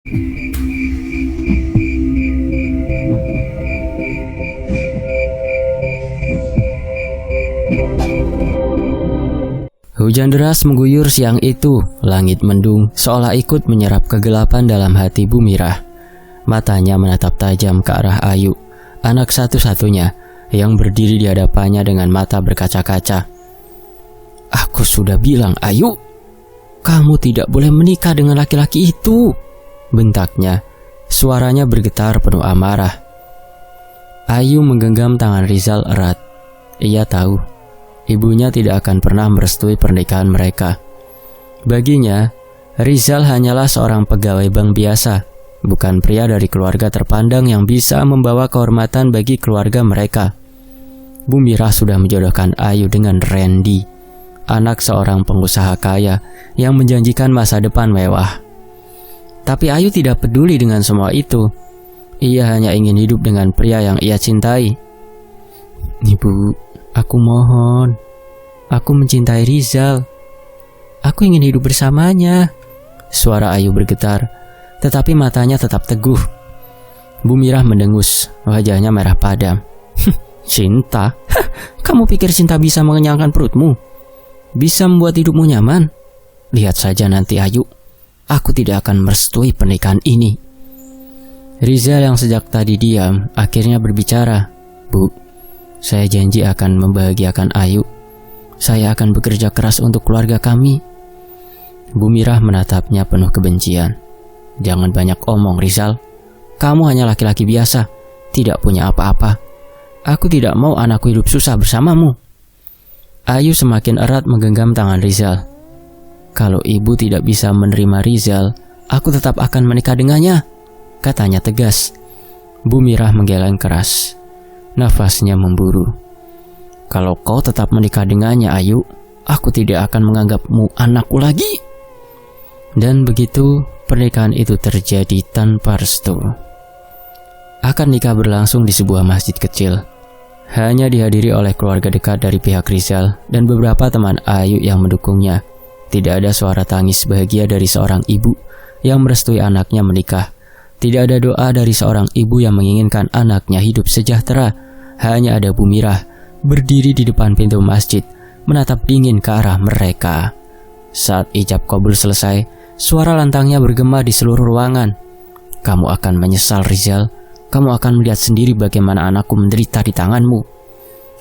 Hujan deras mengguyur siang itu, langit mendung seolah ikut menyerap kegelapan dalam hati Bu Mirah. Matanya menatap tajam ke arah Ayu, anak satu-satunya yang berdiri di hadapannya dengan mata berkaca-kaca. "Aku sudah bilang, Ayu, kamu tidak boleh menikah dengan laki-laki itu," bentaknya. Suaranya bergetar penuh amarah. Ayu menggenggam tangan Rizal erat. Ia tahu ibunya tidak akan pernah merestui pernikahan mereka. Baginya, Rizal hanyalah seorang pegawai bank biasa, bukan pria dari keluarga terpandang yang bisa membawa kehormatan bagi keluarga mereka. Bu Mirah sudah menjodohkan Ayu dengan Randy, anak seorang pengusaha kaya yang menjanjikan masa depan mewah. Tapi Ayu tidak peduli dengan semua itu. Ia hanya ingin hidup dengan pria yang ia cintai. "Ibu, aku mohon. Aku mencintai Rizal. Aku ingin hidup bersamanya." Suara Ayu bergetar, tetapi matanya tetap teguh. Bu Mirah mendengus, wajahnya merah padam. "Cinta? Kamu pikir cinta bisa mengenyangkan perutmu? Bisa membuat hidupmu nyaman? Lihat saja nanti, Ayu. Aku tidak akan merestui pernikahan ini." Rizal yang sejak tadi diam akhirnya berbicara. "Bu, saya janji akan membahagiakan Ayu. Saya akan bekerja keras untuk keluarga kami." Bu Mirah menatapnya penuh kebencian. "Jangan banyak omong, Rizal. Kamu hanya laki-laki biasa, tidak punya apa-apa. Aku tidak mau anakku hidup susah bersamamu." Ayu semakin erat menggenggam tangan Rizal. "Kalau ibu tidak bisa menerima Rizal, aku tetap akan menikah dengannya," katanya tegas. Bu Mirah menggeleng keras. Nafasnya memburu. "Kalau kau tetap menikah dengannya, Ayu, aku tidak akan menganggapmu anakku lagi." Dan begitu pernikahan itu terjadi tanpa restu. Akad nikah berlangsung di sebuah masjid kecil. Hanya dihadiri oleh keluarga dekat dari pihak Rizal dan beberapa teman Ayu yang mendukungnya. Tidak ada suara tangis bahagia dari seorang ibu yang merestui anaknya menikah. Tidak ada doa dari seorang ibu yang menginginkan anaknya hidup sejahtera. Hanya ada Bu Mirah berdiri di depan pintu masjid, menatap dingin ke arah mereka. Saat ijab qabul selesai, suara lantangnya bergema di seluruh ruangan. "Kamu akan menyesal, Rizal. Kamu akan melihat sendiri bagaimana anakku menderita di tanganmu."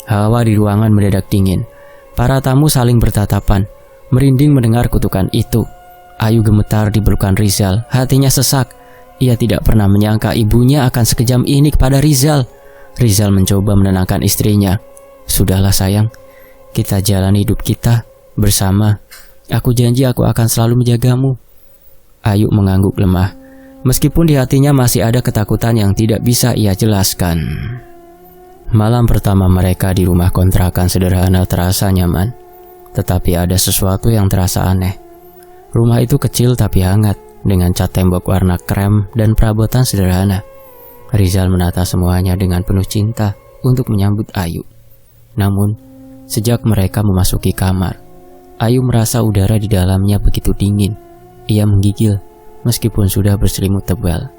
Hawa di ruangan mendadak dingin. Para tamu saling bertatapan, merinding mendengar kutukan itu. Ayu gemetar di pelukan Rizal, hatinya sesak. Ia tidak pernah menyangka ibunya akan sekejam ini kepada Rizal. Rizal mencoba menenangkan istrinya. "Sudahlah sayang, kita jalani hidup kita bersama. Aku janji aku akan selalu menjagamu." Ayu mengangguk lemah. Meskipun di hatinya masih ada ketakutan yang tidak bisa ia jelaskan. Malam pertama mereka di rumah kontrakan sederhana terasa nyaman. Tetapi ada sesuatu yang terasa aneh. Rumah itu kecil tapi hangat, dengan cat tembok warna krem dan perabotan sederhana. Rizal menata semuanya dengan penuh cinta untuk menyambut Ayu. Namun, sejak mereka memasuki kamar, Ayu merasa udara di dalamnya begitu dingin. Ia menggigil meskipun sudah berselimut tebal.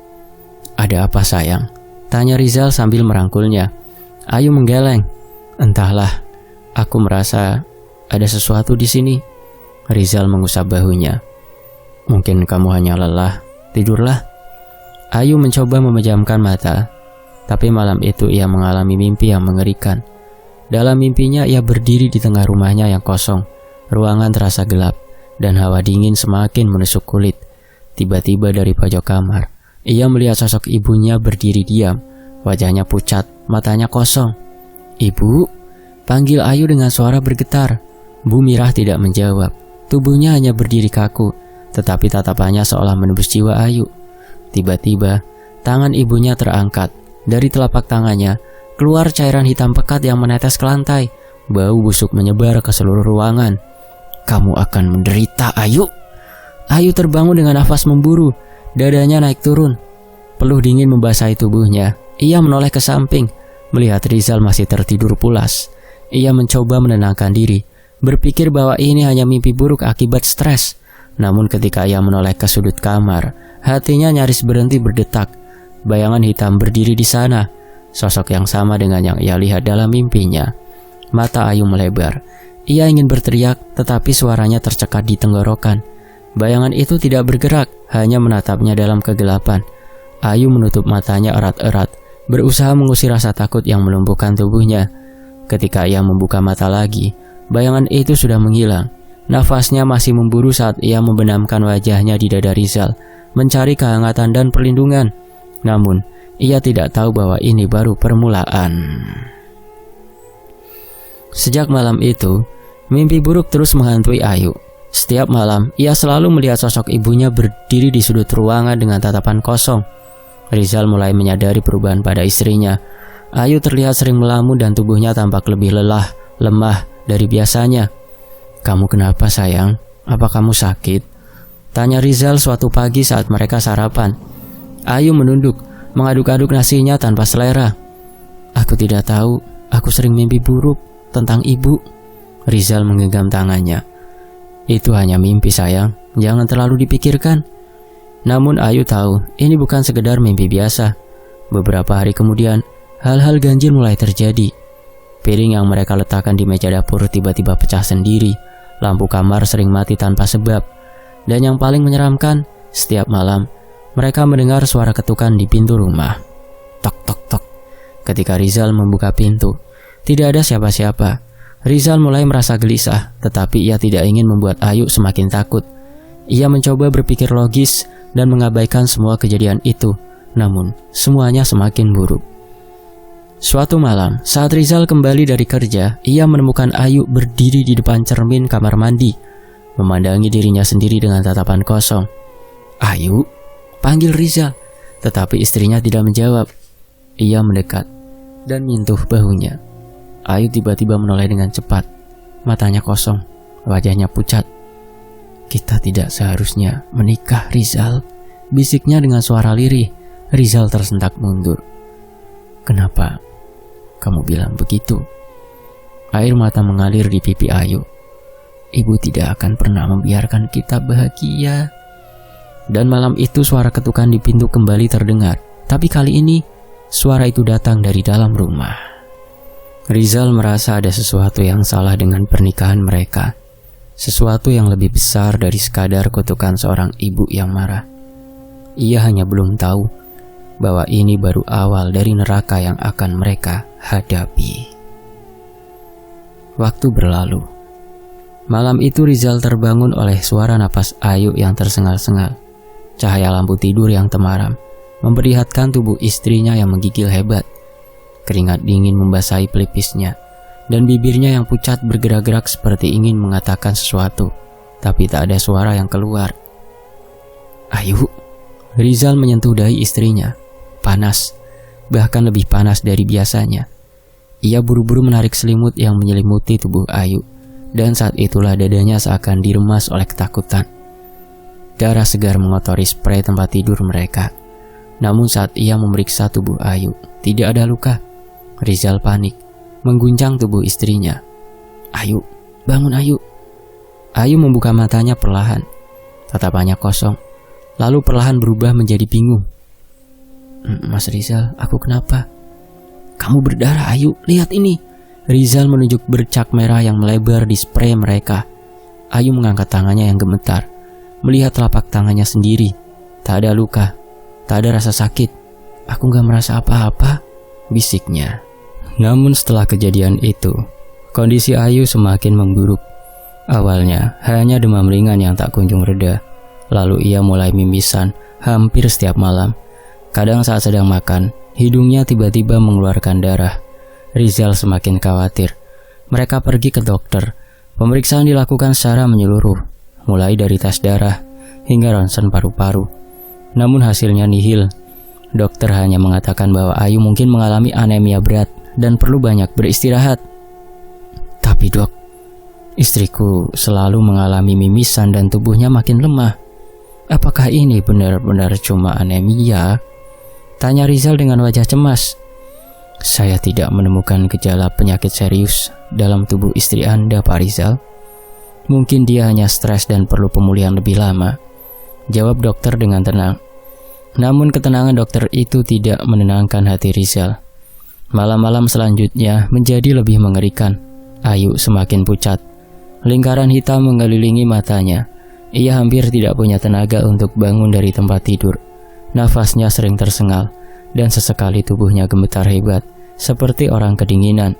"Ada apa sayang?" tanya Rizal sambil merangkulnya. Ayu menggeleng. "Entahlah, aku merasa ada sesuatu di sini." Rizal mengusap bahunya. "Mungkin kamu hanya lelah, tidurlah." Ayu mencoba memejamkan mata, tapi malam itu ia mengalami mimpi yang mengerikan. Dalam mimpinya ia berdiri di tengah rumahnya yang kosong. Ruangan terasa gelap dan hawa dingin semakin menusuk kulit. Tiba-tiba dari pojok kamar, ia melihat sosok ibunya berdiri diam. Wajahnya pucat, matanya kosong. "Ibu?" panggil Ayu dengan suara bergetar. Bu Mirah tidak menjawab. Tubuhnya hanya berdiri kaku, tetapi tatapannya seolah menembus jiwa Ayu. Tiba-tiba, tangan ibunya terangkat. Dari telapak tangannya, keluar cairan hitam pekat yang menetes ke lantai. Bau busuk menyebar ke seluruh ruangan. "Kamu akan menderita, Ayu." Ayu terbangun dengan nafas memburu. Dadanya naik turun. Peluh dingin membasahi tubuhnya. Ia menoleh ke samping, melihat Rizal masih tertidur pulas. Ia mencoba menenangkan diri, berpikir bahwa ini hanya mimpi buruk akibat stres. Namun ketika ia menoleh ke sudut kamar, hatinya nyaris berhenti berdetak. Bayangan hitam berdiri di sana, sosok yang sama dengan yang ia lihat dalam mimpinya. Mata Ayu melebar. Ia ingin berteriak, tetapi suaranya tercekat di tenggorokan. Bayangan itu tidak bergerak, hanya menatapnya dalam kegelapan. Ayu menutup matanya erat-erat, berusaha mengusir rasa takut yang melumpuhkan tubuhnya. Ketika ia membuka mata lagi, bayangan itu sudah menghilang. Nafasnya masih memburu saat ia membenamkan wajahnya di dada Rizal, mencari kehangatan dan perlindungan. Namun, ia tidak tahu bahwa ini baru permulaan. Sejak malam itu, mimpi buruk terus menghantui Ayu. Setiap malam, ia selalu melihat sosok ibunya berdiri di sudut ruangan dengan tatapan kosong. Rizal mulai menyadari perubahan pada istrinya. Ayu terlihat sering melamun dan tubuhnya tampak lebih lelah, lemah dari biasanya. "Kamu kenapa sayang? Apa kamu sakit?" tanya Rizal suatu pagi saat mereka sarapan. Ayu menunduk, mengaduk-aduk nasinya tanpa selera. "Aku tidak tahu, aku sering mimpi buruk tentang ibu." Rizal menggenggam tangannya. "Itu hanya mimpi sayang, jangan terlalu dipikirkan." Namun Ayu tahu, ini bukan sekedar mimpi biasa. Beberapa hari kemudian, hal-hal ganjil mulai terjadi. Piring yang mereka letakkan di meja dapur tiba-tiba pecah sendiri. Lampu kamar sering mati tanpa sebab. Dan yang paling menyeramkan, setiap malam mereka mendengar suara ketukan di pintu rumah. Tok tok tok. Ketika Rizal membuka pintu, tidak ada siapa-siapa. Rizal mulai merasa gelisah, tetapi ia tidak ingin membuat Ayu semakin takut. Ia mencoba berpikir logis dan mengabaikan semua kejadian itu. Namun, semuanya semakin buruk. Suatu malam, saat Rizal kembali dari kerja, ia menemukan Ayu berdiri di depan cermin kamar mandi, memandangi dirinya sendiri dengan tatapan kosong. "Ayu?" panggil Rizal, tetapi istrinya tidak menjawab. Ia mendekat dan menyentuh bahunya. Ayu tiba-tiba menoleh dengan cepat. Matanya kosong, wajahnya pucat. "Kita tidak seharusnya menikah, Rizal," bisiknya dengan suara lirih. Rizal tersentak mundur. "Kenapa kamu bilang begitu?" Air mata mengalir di pipi Ayu. "Ibu tidak akan pernah membiarkan kita bahagia." Dan malam itu suara ketukan di pintu kembali terdengar. Tapi kali ini, suara itu datang dari dalam rumah. Rizal merasa ada sesuatu yang salah dengan pernikahan mereka. Sesuatu yang lebih besar dari sekadar kutukan seorang ibu yang marah. Ia hanya belum tahu bahwa ini baru awal dari neraka yang akan mereka hadapi. Waktu berlalu. Malam itu Rizal terbangun oleh suara napas Ayu yang tersengal-sengal. Cahaya lampu tidur yang temaram memperlihatkan tubuh istrinya yang menggigil hebat. Keringat dingin membasahi pelipisnya, dan bibirnya yang pucat bergerak-gerak seperti ingin mengatakan sesuatu, tapi tak ada suara yang keluar. "Ayu." Rizal menyentuh dahi istrinya. Panas, bahkan lebih panas dari biasanya. Ia buru-buru menarik selimut yang menyelimuti tubuh Ayu, dan saat itulah dadanya seakan diremas oleh ketakutan. Darah segar mengotori sprei tempat tidur mereka. Namun saat ia memeriksa tubuh Ayu, tidak ada luka. Rizal panik, mengguncang tubuh istrinya. "Ayu, bangun Ayu." Ayu membuka matanya perlahan. Tatapannya kosong, lalu perlahan berubah menjadi bingung. "Mas Rizal, aku kenapa?" "Kamu berdarah Ayu, lihat ini." Rizal menunjuk bercak merah yang melebar di sprei mereka. Ayu mengangkat tangannya yang gemetar, melihat telapak tangannya sendiri. Tak ada luka, tak ada rasa sakit. "Aku gak merasa apa-apa," bisiknya. Namun setelah kejadian itu, kondisi Ayu semakin memburuk. Awalnya hanya demam ringan yang tak kunjung reda. Lalu ia mulai mimisan hampir setiap malam. Kadang saat sedang makan, hidungnya tiba-tiba mengeluarkan darah. Rizal semakin khawatir. Mereka pergi ke dokter. Pemeriksaan dilakukan secara menyeluruh, mulai dari tes darah hingga ronsen paru-paru. Namun hasilnya nihil. Dokter hanya mengatakan bahwa Ayu mungkin mengalami anemia berat dan perlu banyak beristirahat. "Tapi dok, istriku selalu mengalami mimisan dan tubuhnya makin lemah. Apakah ini benar-benar cuma anemia?" tanya Rizal dengan wajah cemas. "Saya tidak menemukan gejala penyakit serius dalam tubuh istri Anda, Pak Rizal." Mungkin dia hanya stres dan perlu pemulihan lebih lama, jawab dokter dengan tenang. Namun ketenangan dokter itu tidak menenangkan hati Rizal. Malam-malam selanjutnya menjadi lebih mengerikan. Ayu semakin pucat. Lingkaran hitam mengelilingi matanya. Ia hampir tidak punya tenaga untuk bangun dari tempat tidur. Nafasnya sering tersengal, dan sesekali tubuhnya gemetar hebat, seperti orang kedinginan.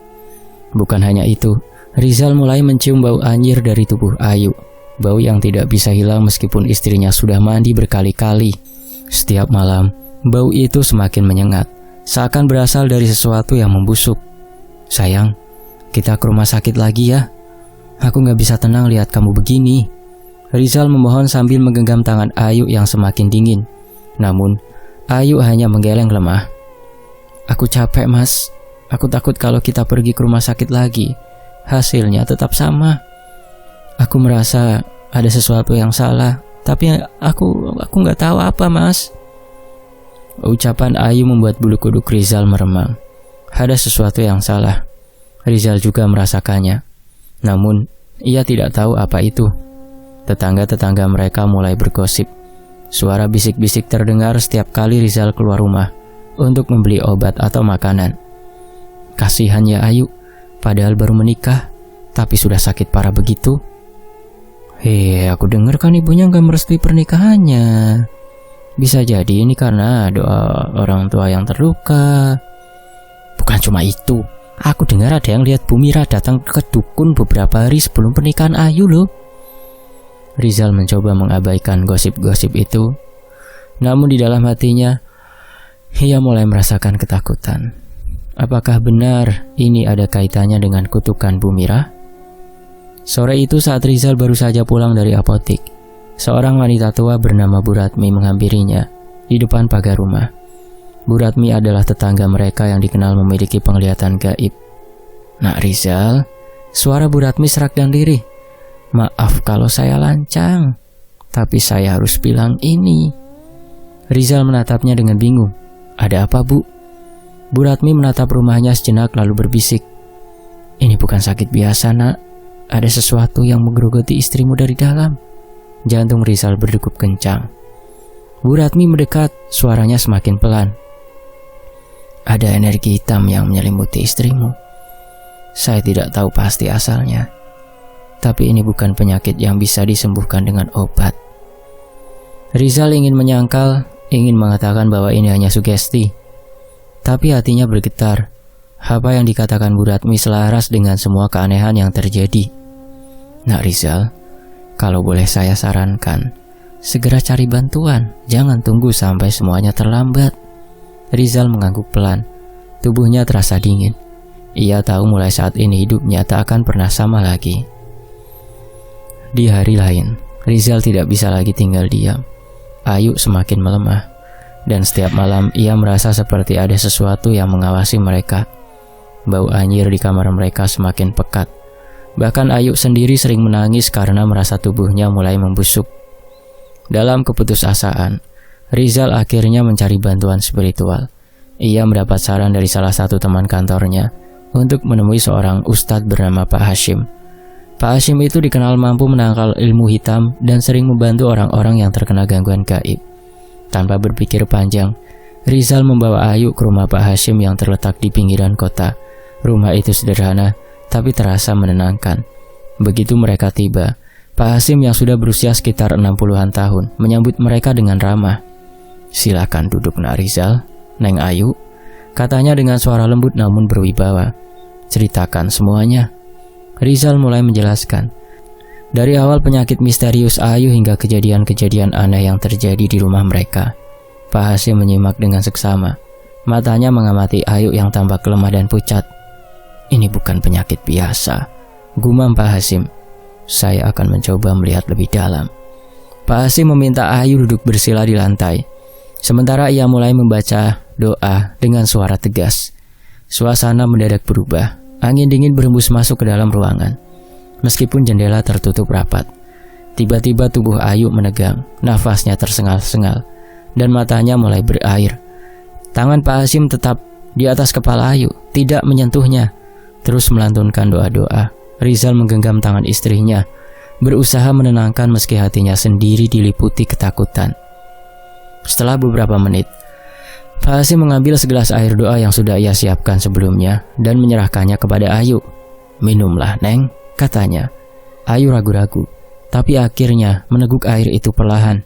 Bukan hanya itu, Rizal mulai mencium bau anyir dari tubuh Ayu. Bau yang tidak bisa hilang meskipun istrinya sudah mandi berkali-kali. Setiap malam, bau itu semakin menyengat, seakan berasal dari sesuatu yang membusuk. Sayang, kita ke rumah sakit lagi ya. Aku gak bisa tenang lihat kamu begini. Rizal memohon sambil menggenggam tangan Ayu yang semakin dingin. Namun, Ayu hanya menggeleng lemah. Aku capek mas. Aku takut kalau kita pergi ke rumah sakit lagi, hasilnya tetap sama. Aku merasa ada sesuatu yang salah, tapi aku gak tahu apa mas. Ucapan Ayu membuat bulu kuduk Rizal meremang. Ada sesuatu yang salah. Rizal juga merasakannya. Namun, ia tidak tahu apa itu. Tetangga-tetangga mereka mulai bergosip. Suara bisik-bisik terdengar setiap kali Rizal keluar rumah untuk membeli obat atau makanan. Kasihan ya Ayu, padahal baru menikah, tapi sudah sakit parah begitu. Aku dengar kan ibunya gak merestui pernikahannya. Bisa jadi ini karena doa orang tua yang terluka. Bukan cuma itu, aku dengar ada yang lihat Bu Mira datang ke dukun beberapa hari sebelum pernikahan Ayu loh. Rizal mencoba mengabaikan gosip-gosip itu. Namun di dalam hatinya, ia mulai merasakan ketakutan. Apakah benar ini ada kaitannya dengan kutukan Bu Mira? Sore itu saat Rizal baru saja pulang dari apotik, seorang wanita tua bernama Bu Ratmi menghampirinya di depan pagar rumah. Bu Ratmi adalah tetangga mereka yang dikenal memiliki penglihatan gaib. Nak Rizal, suara Bu Ratmi serak dan lirih. Maaf kalau saya lancang, tapi saya harus bilang ini. Rizal menatapnya dengan bingung. Ada apa Bu? Bu Ratmi menatap rumahnya sejenak lalu berbisik. Ini bukan sakit biasa nak. Ada sesuatu yang menggerogoti istrimu dari dalam. Jantung Rizal berdegup kencang. Bu Ratmi mendekat, suaranya semakin pelan. Ada energi hitam yang menyelimuti istrimu. Saya tidak tahu pasti asalnya. Tapi ini bukan penyakit yang bisa disembuhkan dengan obat. Rizal ingin menyangkal, ingin mengatakan bahwa ini hanya sugesti. Tapi hatinya bergetar. Apa yang dikatakan Bu Ratmi selaras dengan semua keanehan yang terjadi. Nak Rizal, kalau boleh saya sarankan, segera cari bantuan. Jangan tunggu sampai semuanya terlambat. Rizal mengangguk pelan. Tubuhnya terasa dingin. Ia tahu mulai saat ini hidupnya tak akan pernah sama lagi. Di hari lain, Rizal tidak bisa lagi tinggal diam. Ayu semakin melemah. Dan setiap malam ia merasa seperti ada sesuatu yang mengawasi mereka. Bau anyir di kamar mereka semakin pekat. Bahkan Ayu sendiri sering menangis karena merasa tubuhnya mulai membusuk. Dalam keputusasaan, Rizal akhirnya mencari bantuan spiritual. Ia mendapat saran dari salah satu teman kantornya untuk menemui seorang ustadz bernama Pak Hashim. Pak Hashim itu dikenal mampu menangkal ilmu hitam dan sering membantu orang-orang yang terkena gangguan gaib. Tanpa berpikir panjang, Rizal membawa Ayu ke rumah Pak Hashim yang terletak di pinggiran kota. Rumah itu sederhana, tapi terasa menenangkan. Begitu mereka tiba, Pak Hashim yang sudah berusia sekitar 60-an tahun menyambut mereka dengan ramah. Silakan duduk Nak Rizal, Neng Ayu, katanya dengan suara lembut namun berwibawa. Ceritakan semuanya. Rizal mulai menjelaskan. Dari awal penyakit misterius Ayu hingga kejadian-kejadian aneh yang terjadi di rumah mereka. Pak Hashim menyimak dengan seksama. Matanya mengamati Ayu yang tampak lemah dan pucat. Ini bukan penyakit biasa, gumam Pak Hashim. Saya akan mencoba melihat lebih dalam. Pak Hashim meminta Ayu duduk bersila di lantai. Sementara ia mulai membaca doa dengan suara tegas. Suasana mendadak berubah. Angin dingin berhembus masuk ke dalam ruangan. Meskipun jendela tertutup rapat, tiba-tiba tubuh Ayu menegang, nafasnya tersengal-sengal, dan matanya mulai berair. Tangan Pak Hashim tetap di atas kepala Ayu, tidak menyentuhnya. Terus melantunkan doa-doa. Rizal menggenggam tangan istrinya. berusaha menenangkan meski hatinya sendiri diliputi ketakutan. Setelah beberapa menit, Pak Hasyim mengambil segelas air doa yang sudah ia siapkan sebelumnya dan menyerahkannya kepada Ayu. "Minumlah, Neng," katanya. Ayu ragu-ragu, tapi akhirnya meneguk air itu perlahan.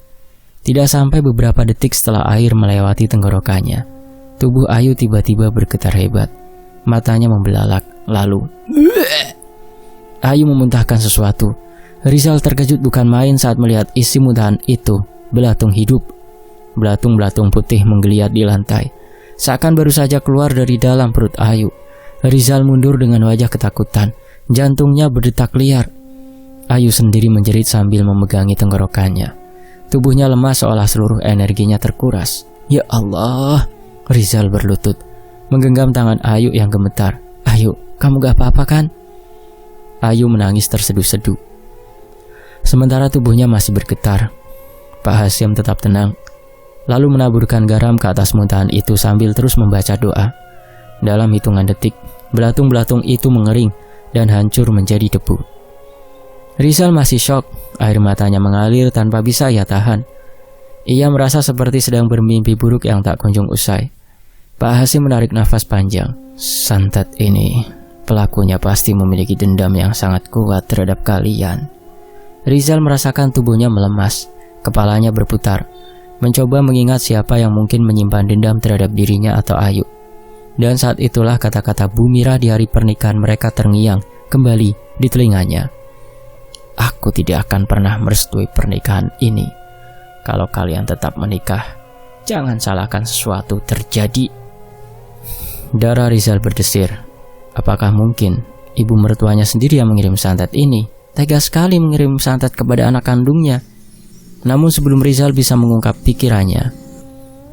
Tidak sampai beberapa detik setelah air melewati tenggorokannya, tubuh Ayu tiba-tiba bergetar hebat. Matanya membelalak, lalu Ayu memuntahkan sesuatu. Rizal terkejut bukan main saat melihat isi muntahan itu belatung hidup. Belatung-belatung putih menggeliat di lantai, seakan baru saja keluar dari dalam perut Ayu. Rizal mundur dengan wajah ketakutan, jantungnya berdetak liar. Ayu sendiri menjerit sambil memegangi tenggorokannya. Tubuhnya lemah seolah seluruh energinya terkuras. "Ya Allah," Rizal berlutut, menggenggam tangan Ayu yang gemetar. "Ayu, kamu gak apa-apa kan?" Ayu menangis terseduh-seduh. Sementara tubuhnya masih bergetar, Pak Hasyim tetap tenang, lalu menaburkan garam ke atas muntahan itu sambil terus membaca doa. Dalam hitungan detik, belatung-belatung itu mengering dan hancur menjadi debu. Rizal masih syok, air matanya mengalir tanpa bisa ia tahan. Ia merasa seperti sedang bermimpi buruk yang tak kunjung usai. Pak Hasyim menarik nafas panjang. "Santet ini, pelakunya pasti memiliki dendam yang sangat kuat terhadap kalian." Rizal merasakan tubuhnya melemas, kepalanya berputar, mencoba mengingat siapa yang mungkin menyimpan dendam terhadap dirinya atau Ayu. Dan saat itulah kata-kata Bu Mira di hari pernikahan mereka terngiang kembali di telinganya. "Aku tidak akan pernah merestui pernikahan ini. Kalau kalian tetap menikah, jangan salahkan sesuatu terjadi." Darah Rizal berdesir. Apakah mungkin ibu mertuanya sendiri yang mengirim santet ini? Tega sekali mengirim santet kepada anak kandungnya. Namun sebelum Rizal bisa mengungkap pikirannya,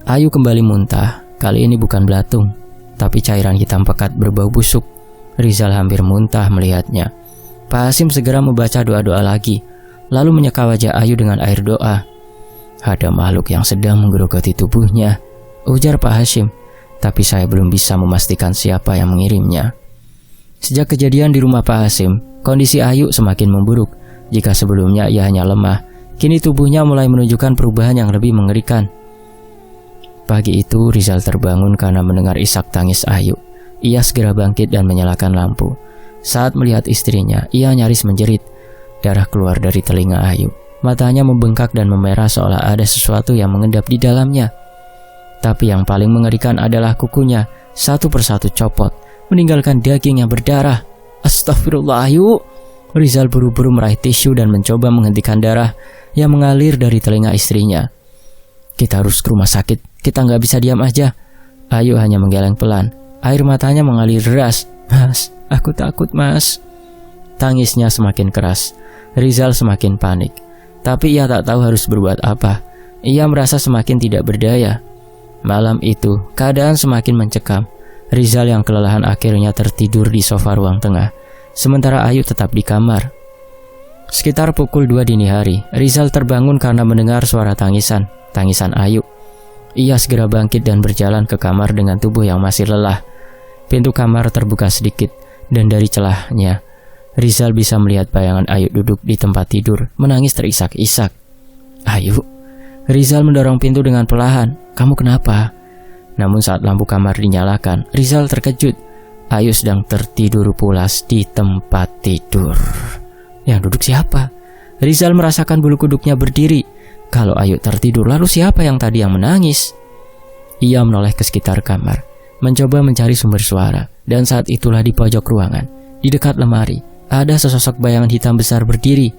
Ayu kembali muntah. Kali ini bukan belatung, tapi cairan hitam pekat berbau busuk. Rizal hampir muntah melihatnya. Pak Hasyim segera membaca doa-doa lagi, lalu menyeka wajah Ayu dengan air doa. "Ada makhluk yang sedang menggerogoti tubuhnya," ujar Pak Hasyim, "tapi saya belum bisa memastikan siapa yang mengirimnya." Sejak kejadian di rumah Pak Hasyim, kondisi Ayu semakin memburuk. Jika sebelumnya ia hanya lemah, kini tubuhnya mulai menunjukkan perubahan yang lebih mengerikan. Pagi itu Rizal terbangun karena mendengar isak tangis Ayu. Ia segera bangkit dan menyalakan lampu. Saat melihat istrinya, ia nyaris menjerit. Darah keluar dari telinga Ayu. Matanya membengkak dan memerah seolah ada sesuatu yang mengendap di dalamnya. Tapi yang paling mengerikan adalah kukunya, satu persatu copot, meninggalkan daging yang berdarah. "Astagfirullah, Ayu!" Rizal buru-buru meraih tisu dan mencoba menghentikan darah yang mengalir dari telinga istrinya. "Kita harus ke rumah sakit, kita nggak bisa diam aja." Ayu hanya menggeleng pelan, air matanya mengalir deras. "Mas, aku takut, Mas." Tangisnya semakin keras. Rizal semakin panik, tapi ia tak tahu harus berbuat apa. Ia merasa semakin tidak berdaya. Malam itu, keadaan semakin mencekam. Rizal yang kelelahan akhirnya tertidur di sofa ruang tengah, sementara Ayu tetap di kamar. Sekitar pukul 2 dini hari, Rizal terbangun karena mendengar suara tangisan Ayu. Ia segera bangkit dan berjalan ke kamar dengan tubuh yang masih lelah. Pintu kamar terbuka sedikit, dan dari celahnya, Rizal bisa melihat bayangan Ayu duduk di tempat tidur, menangis terisak-isak. "Ayu," Rizal mendorong pintu dengan perlahan. "Kamu kenapa?" Namun saat lampu kamar dinyalakan, Rizal terkejut. Ayu sedang tertidur pulas di tempat tidur. Yang duduk siapa? Rizal merasakan bulu kuduknya berdiri. Kalau Ayu tertidur, lalu siapa yang tadi yang menangis? Ia menoleh ke sekitar kamar, mencoba mencari sumber suara. Dan saat itulah di pojok ruangan, di dekat lemari, ada sesosok bayangan hitam besar berdiri.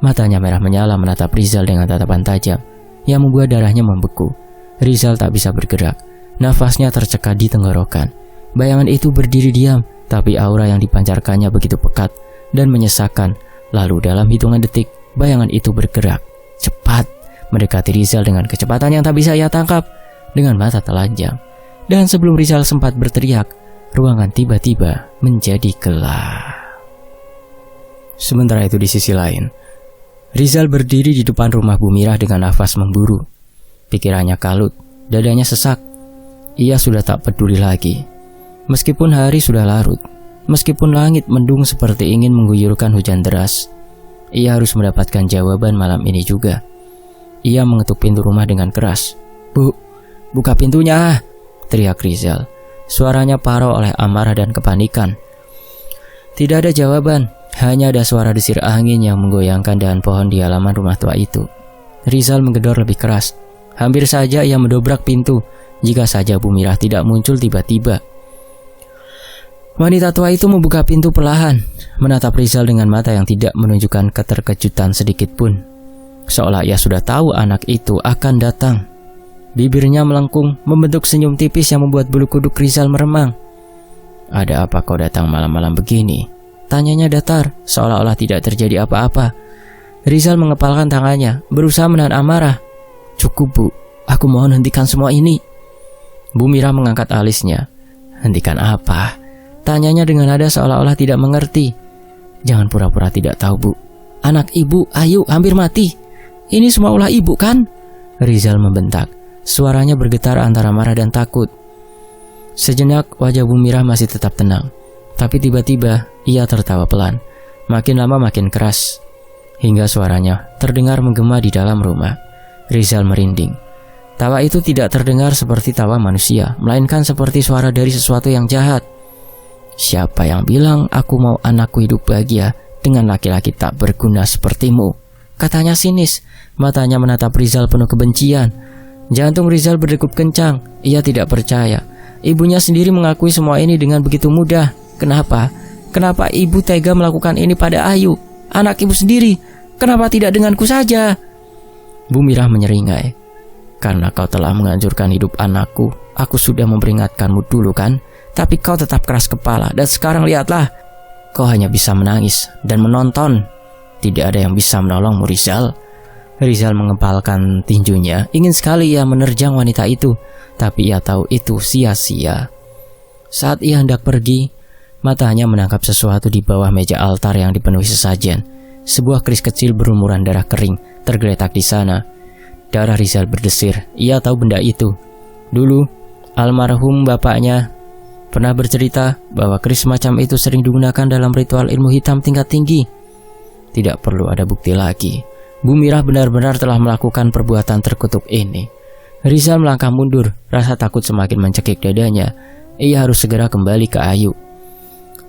Matanya merah menyala menatap Rizal dengan tatapan tajam yang membuat darahnya membeku. Rizal tak bisa bergerak. Nafasnya tercekat di tenggorokan. Bayangan itu berdiri diam, tapi aura yang dipancarkannya begitu pekat dan menyesakan. Lalu dalam hitungan detik, bayangan itu bergerak cepat, mendekati Rizal dengan kecepatan yang tak bisa ia tangkap. Dengan mata telanjang, dan sebelum Rizal sempat berteriak, ruangan tiba-tiba menjadi gelap. Sementara itu di sisi lain, Rizal berdiri di depan rumah Bu Mira dengan nafas memburu. Pikirannya kalut, dadanya sesak. Ia sudah tak peduli lagi. Meskipun hari sudah larut, meskipun langit mendung seperti ingin mengguyurkan hujan deras, Ia harus mendapatkan jawaban malam ini juga. Ia mengetuk pintu rumah dengan keras. "Bu, buka pintunya!" teriak Rizal. Suaranya parau oleh amarah dan kepanikan. Tidak ada jawaban, hanya ada suara desir angin yang menggoyangkan dahan pohon di halaman rumah tua itu. Rizal menggedor lebih keras. Hampir saja ia mendobrak pintu, jika saja Bu Mirah tidak muncul tiba-tiba. Wanita tua itu membuka pintu perlahan, menatap Rizal dengan mata yang tidak menunjukkan keterkejutan sedikit pun. Seolah ia sudah tahu anak itu akan datang. Bibirnya melengkung, membentuk senyum tipis yang membuat bulu kuduk Rizal meremang. "Ada apa kau datang malam-malam begini?" tanyanya datar, seolah-olah tidak terjadi apa-apa. Rizal mengepalkan tangannya, berusaha menahan amarah. "Cukup, Bu, aku mohon hentikan semua ini." Bu Mirah mengangkat alisnya. "Hentikan apa?" tanyanya dengan nada seolah-olah tidak mengerti. "Jangan pura-pura tidak tahu, Bu. Anak Ibu, Ayu, hampir mati. Ini semua ulah Ibu, kan?" Rizal membentak. Suaranya bergetar antara marah dan takut. Sejenak wajah Bu Mirah masih tetap tenang, tapi tiba-tiba ia tertawa pelan, makin lama makin keras, hingga suaranya terdengar menggema di dalam rumah. Rizal merinding. Tawa itu tidak terdengar seperti tawa manusia, melainkan seperti suara dari sesuatu yang jahat. "Siapa yang bilang aku mau anakku hidup bahagia dengan laki-laki tak berguna sepertimu?" katanya sinis. Matanya menatap Rizal penuh kebencian. Jantung Rizal berdegup kencang. Ia tidak percaya. Ibunya sendiri mengakui semua ini dengan begitu mudah. Kenapa? Kenapa ibu tega melakukan ini pada Ayu, anak ibu sendiri? Kenapa tidak denganku saja? Bu Mirah menyeringai. "Karena kau telah menghancurkan hidup anakku, aku sudah memperingatkanmu dulu, kan? Tapi kau tetap keras kepala, dan sekarang lihatlah, kau hanya bisa menangis dan menonton. Tidak ada yang bisa menolongmu, Rizal." Rizal mengepalkan tinjunya, ingin sekali ia menerjang wanita itu, tapi ia tahu itu sia-sia. Saat ia hendak pergi, matanya menangkap sesuatu di bawah meja altar yang dipenuhi sesajen. Sebuah keris kecil berlumuran darah kering tergeletak di sana. Darah Rizal berdesir. Ia tahu benda itu. Dulu, almarhum bapaknya pernah bercerita bahwa keris semacam itu sering digunakan dalam ritual ilmu hitam tingkat tinggi. Tidak perlu ada bukti lagi. Bu Mirah benar-benar telah melakukan perbuatan terkutuk ini. Rizal melangkah mundur, rasa takut semakin mencekik dadanya. Ia harus segera kembali ke Ayu.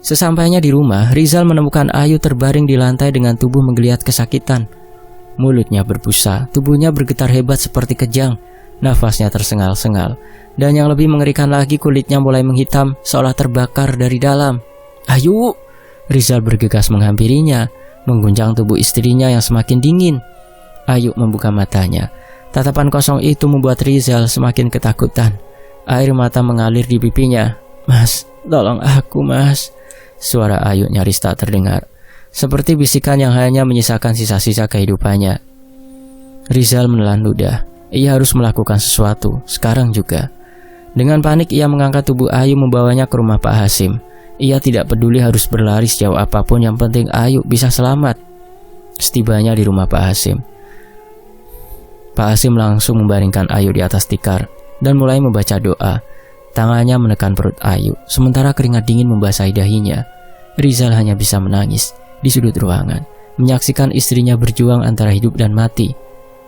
Sesampainya di rumah, Rizal menemukan Ayu terbaring di lantai dengan tubuh menggeliat kesakitan. Mulutnya berbusa, tubuhnya bergetar hebat seperti kejang, nafasnya tersengal-sengal, dan yang lebih mengerikan lagi kulitnya mulai menghitam seolah terbakar dari dalam. "Ayu!" Rizal bergegas menghampirinya, mengguncang tubuh istrinya yang semakin dingin. Ayu membuka matanya. Tatapan kosong itu membuat Rizal semakin ketakutan. Air mata mengalir di pipinya. "Mas, tolong aku, Mas." Suara Ayu nyaris tak terdengar, seperti bisikan yang hanya menyisakan sisa-sisa kehidupannya. Rizal menelan ludah. Ia harus melakukan sesuatu, sekarang juga. Dengan panik ia mengangkat tubuh Ayu membawanya ke rumah Pak Hasim. Ia tidak peduli harus berlari sejauh apapun, yang penting Ayu bisa selamat. Setibanya di rumah Pak Hasim, Pak Hasim langsung membaringkan Ayu di atas tikar dan mulai membaca doa. Tangannya menekan perut Ayu, sementara keringat dingin membasahi dahinya. Rizal hanya bisa menangis di sudut ruangan, menyaksikan istrinya berjuang antara hidup dan mati.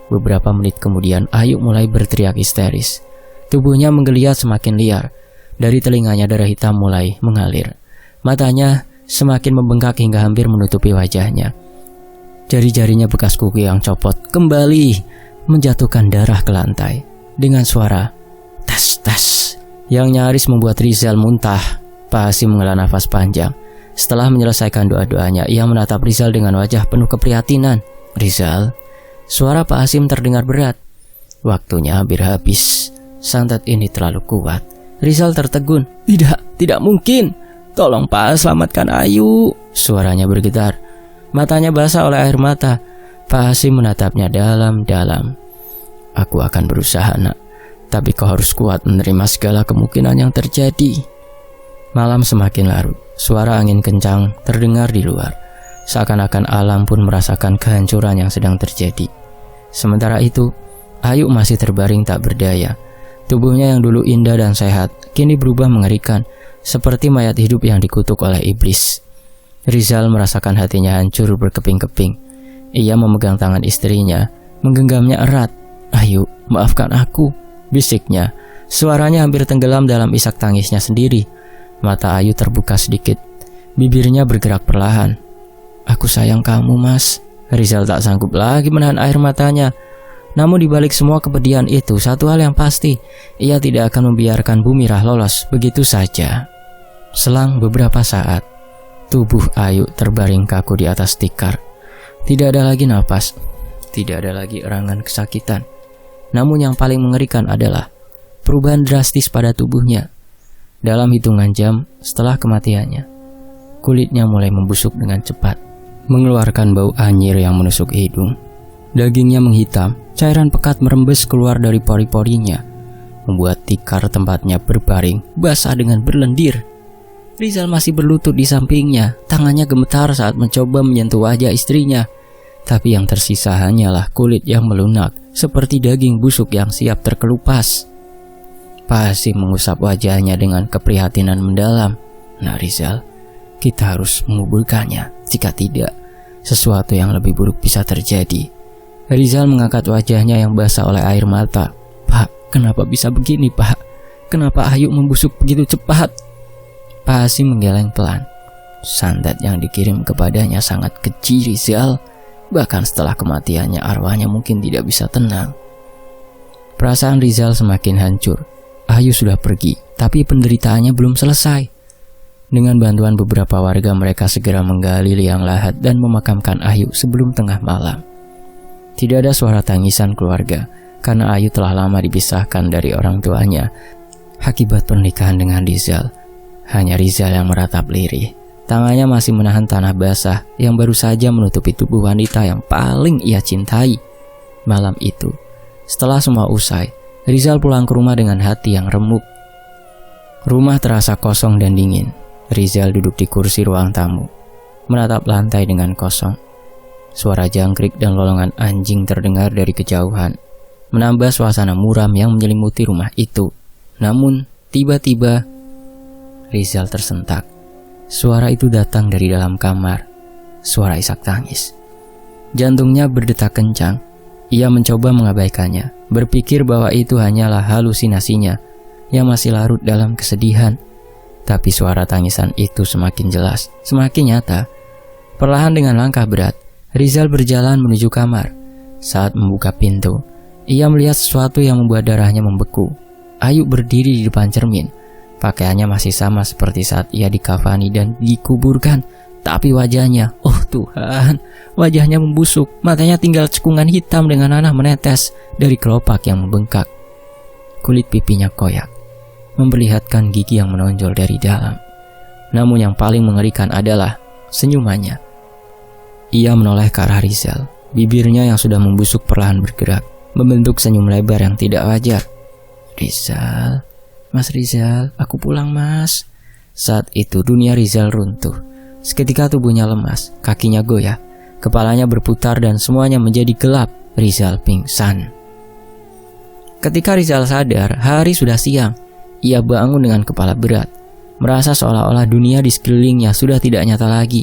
Beberapa menit kemudian Ayu mulai berteriak histeris. Tubuhnya menggeliat semakin liar. Dari telinganya darah hitam mulai mengalir. Matanya semakin membengkak hingga hampir menutupi wajahnya. Jari-jarinya bekas kuku yang copot kembali menjatuhkan darah ke lantai. Dengan suara tes-tes yang nyaris membuat Rizal muntah, Pak Hasim menghela nafas panjang. Setelah menyelesaikan doa-doanya, ia menatap Rizal dengan wajah penuh keprihatinan. "Rizal," suara Pak Hasim terdengar berat. "Waktunya hampir habis. Santet ini terlalu kuat." Rizal tertegun. Tidak mungkin. "Tolong Pak, selamatkan Ayu." Suaranya bergetar. Matanya basah oleh air mata. Pak Hasim menatapnya dalam-dalam. "Aku akan berusaha, nak. Tapi kau harus kuat menerima segala kemungkinan yang terjadi." Malam semakin larut. Suara angin kencang terdengar di luar. Seakan-akan alam pun merasakan kehancuran yang sedang terjadi. Sementara itu, Ayu masih terbaring tak berdaya. Tubuhnya yang dulu indah dan sehat, kini berubah mengerikan, seperti mayat hidup yang dikutuk oleh iblis. Rizal merasakan hatinya hancur berkeping-keping. Ia memegang tangan istrinya, menggenggamnya erat. "Ayu, maafkan aku," bisiknya. Suaranya hampir tenggelam dalam isak tangisnya sendiri. Mata Ayu terbuka sedikit, bibirnya bergerak perlahan. "Aku sayang kamu, Mas." Rizal tak sanggup lagi menahan air matanya. Namun di balik semua kepedihan itu, satu hal yang pasti, ia tidak akan membiarkan Bu Mirah lolos begitu saja. Selang beberapa saat, tubuh Ayu terbaring kaku di atas tikar. Tidak ada lagi napas, tidak ada lagi erangan kesakitan. Namun yang paling mengerikan adalah perubahan drastis pada tubuhnya. Dalam hitungan jam setelah kematiannya, kulitnya mulai membusuk dengan cepat, mengeluarkan bau anyir yang menusuk hidung. Dagingnya menghitam, cairan pekat merembes keluar dari pori-porinya, membuat tikar tempatnya berbaring, basah dengan berlendir. Rizal masih berlutut di sampingnya, tangannya gemetar saat mencoba menyentuh wajah istrinya. Tapi yang tersisa hanyalah kulit yang melunak, seperti daging busuk yang siap terkelupas. Pasti mengusap wajahnya dengan keprihatinan mendalam. "Nah Rizal, kita harus menguburkannya. Jika tidak, sesuatu yang lebih buruk bisa terjadi." Rizal mengangkat wajahnya yang basah oleh air mata. "Pak, kenapa bisa begini, Pak? Kenapa Ayu membusuk begitu cepat?" Pak Hasim menggeleng pelan. Santet yang dikirim kepadanya sangat keji Rizal. Bahkan setelah kematiannya arwahnya mungkin tidak bisa tenang. Perasaan Rizal semakin hancur. Ayu sudah pergi, tapi penderitaannya belum selesai. Dengan bantuan beberapa warga, mereka segera menggali liang lahat dan memakamkan Ayu sebelum tengah malam. Tidak ada suara tangisan keluarga, karena Ayu telah lama dipisahkan dari orang tuanya akibat pernikahan dengan Rizal. Hanya Rizal yang meratap lirih. Tangannya masih menahan tanah basah yang baru saja menutupi tubuh wanita yang paling ia cintai. Malam itu, setelah semua usai, Rizal pulang ke rumah dengan hati yang remuk. Rumah terasa kosong dan dingin. Rizal duduk di kursi ruang tamu, menatap lantai dengan kosong. Suara jangkrik dan lolongan anjing terdengar dari kejauhan, menambah suasana muram yang menyelimuti rumah itu. Namun, tiba-tiba Rizal tersentak. Suara itu datang dari dalam kamar, suara isak tangis. Jantungnya berdetak kencang. Ia mencoba mengabaikannya, berpikir bahwa itu hanyalah halusinasinya yang masih larut dalam kesedihan. Tapi suara tangisan itu semakin jelas, semakin nyata. Perlahan dengan langkah berat, Rizal berjalan menuju kamar. Saat membuka pintu, ia melihat sesuatu yang membuat darahnya membeku. Ayu berdiri di depan cermin. Pakaiannya masih sama seperti saat ia dikafani dan dikuburkan. Tapi wajahnya, oh Tuhan, wajahnya membusuk. Matanya tinggal cekungan hitam dengan nanah menetes dari kelopak yang membengkak. Kulit pipinya koyak, memperlihatkan gigi yang menonjol dari dalam. Namun yang paling mengerikan adalah senyumannya. Ia menoleh ke arah Rizal. Bibirnya yang sudah membusuk perlahan bergerak, membentuk senyum lebar yang tidak wajar. "Rizal, Mas Rizal, aku pulang Mas." Saat itu dunia Rizal runtuh. Seketika tubuhnya lemas, kakinya goyah, kepalanya berputar dan semuanya menjadi gelap. Rizal pingsan. Ketika Rizal sadar, hari sudah siang. Ia bangun dengan kepala berat, merasa seolah-olah dunia di sekelilingnya sudah tidak nyata lagi.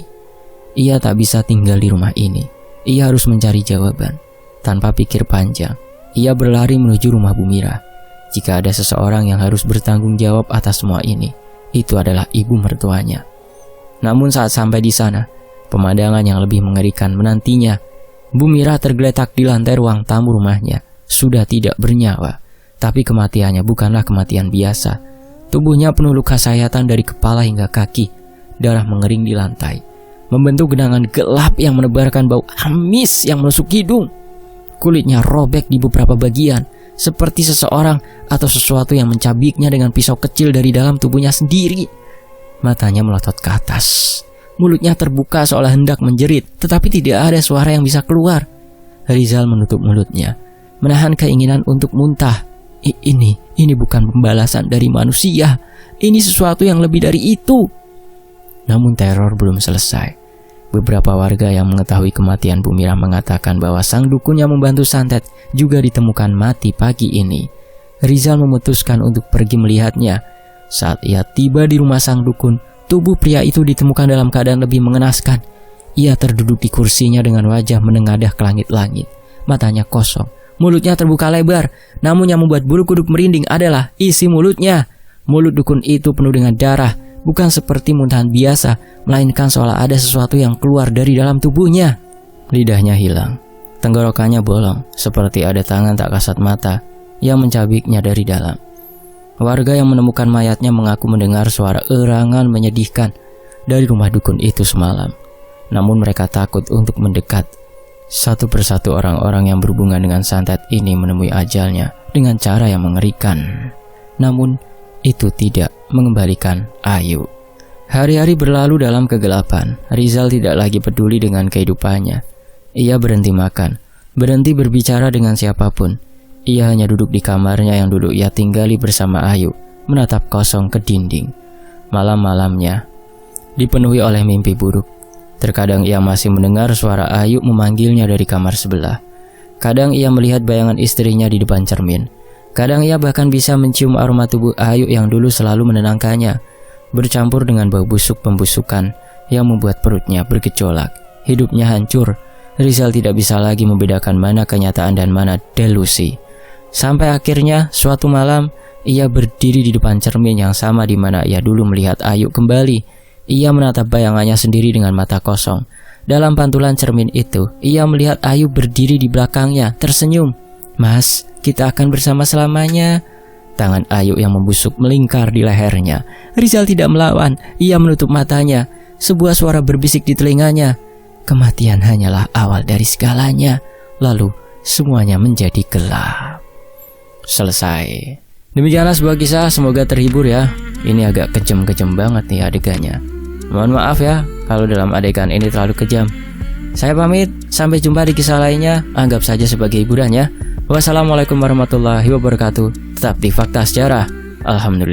Ia tak bisa tinggal di rumah ini. Ia harus mencari jawaban. Tanpa pikir panjang, ia berlari menuju rumah Bu Mirah. Jika ada seseorang yang harus bertanggung jawab atas semua ini, itu adalah ibu mertuanya. Namun saat sampai di sana, pemandangan yang lebih mengerikan menantinya. Bu Mirah tergeletak di lantai ruang tamu rumahnya, sudah tidak bernyawa. Tapi kematiannya bukanlah kematian biasa. Tubuhnya penuh luka sayatan dari kepala hingga kaki. Darah mengering di lantai, membentuk genangan gelap yang menebarkan bau amis yang menusuk hidung. Kulitnya robek di beberapa bagian, seperti seseorang atau sesuatu yang mencabiknya dengan pisau kecil dari dalam tubuhnya sendiri. Matanya melotot ke atas, mulutnya terbuka seolah hendak menjerit, tetapi tidak ada suara yang bisa keluar. Rizal menutup mulutnya, menahan keinginan untuk muntah. Ini bukan pembalasan dari manusia, ini sesuatu yang lebih dari itu. Namun teror belum selesai. Beberapa warga yang mengetahui kematian Bu Mirah mengatakan bahwa sang dukun yang membantu santet juga ditemukan mati pagi ini. Rizal memutuskan untuk pergi melihatnya. Saat ia tiba di rumah sang dukun, tubuh pria itu ditemukan dalam keadaan lebih mengenaskan. Ia terduduk di kursinya dengan wajah menengadah ke langit-langit. Matanya kosong, mulutnya terbuka lebar. Namun yang membuat bulu kuduk merinding adalah isi mulutnya. Mulut dukun itu penuh dengan darah, bukan seperti muntahan biasa, melainkan seolah ada sesuatu yang keluar dari dalam tubuhnya. Lidahnya hilang, tenggorokannya bolong, seperti ada tangan tak kasat mata yang mencabiknya dari dalam. Warga yang menemukan mayatnya mengaku mendengar suara erangan menyedihkan dari rumah dukun itu semalam. Namun mereka takut untuk mendekat. Satu persatu orang-orang yang berhubungan dengan santet ini menemui ajalnya dengan cara yang mengerikan. Namun itu tidak mengembalikan Ayu. Hari-hari berlalu dalam kegelapan. Rizal tidak lagi peduli dengan kehidupannya. Ia berhenti makan, berhenti berbicara dengan siapapun. Ia hanya duduk di kamarnya yang dulu ia tinggali bersama Ayu, menatap kosong ke dinding. Malam-malamnya dipenuhi oleh mimpi buruk. Terkadang ia masih mendengar suara Ayu memanggilnya dari kamar sebelah. Kadang ia melihat bayangan istrinya di depan cermin. Kadang ia bahkan bisa mencium aroma tubuh Ayu yang dulu selalu menenangkannya, bercampur dengan bau busuk pembusukan yang membuat perutnya bergejolak. Hidupnya hancur. Rizal tidak bisa lagi membedakan mana kenyataan dan mana delusi. Sampai akhirnya suatu malam ia berdiri di depan cermin yang sama di mana ia dulu melihat Ayu kembali. Ia menatap bayangannya sendiri dengan mata kosong. Dalam pantulan cermin itu, ia melihat Ayu berdiri di belakangnya, tersenyum. "Mas, kita akan bersama selamanya." Tangan Ayu yang membusuk melingkar di lehernya. Rizal tidak melawan, ia menutup matanya. Sebuah suara berbisik di telinganya, "Kematian hanyalah awal dari segalanya." Lalu semuanya menjadi gelap. Selesai. Demikianlah sebuah kisah, semoga terhibur ya. Ini agak kejam-kejam banget nih adegannya. Mohon maaf ya kalau dalam adegan ini terlalu kejam. Saya pamit, sampai jumpa di kisah lainnya. Anggap saja sebagai hiburan ya. Wassalamualaikum warahmatullahi wabarakatuh. Tetap di Fakta Sejarah. Alhamdulillah.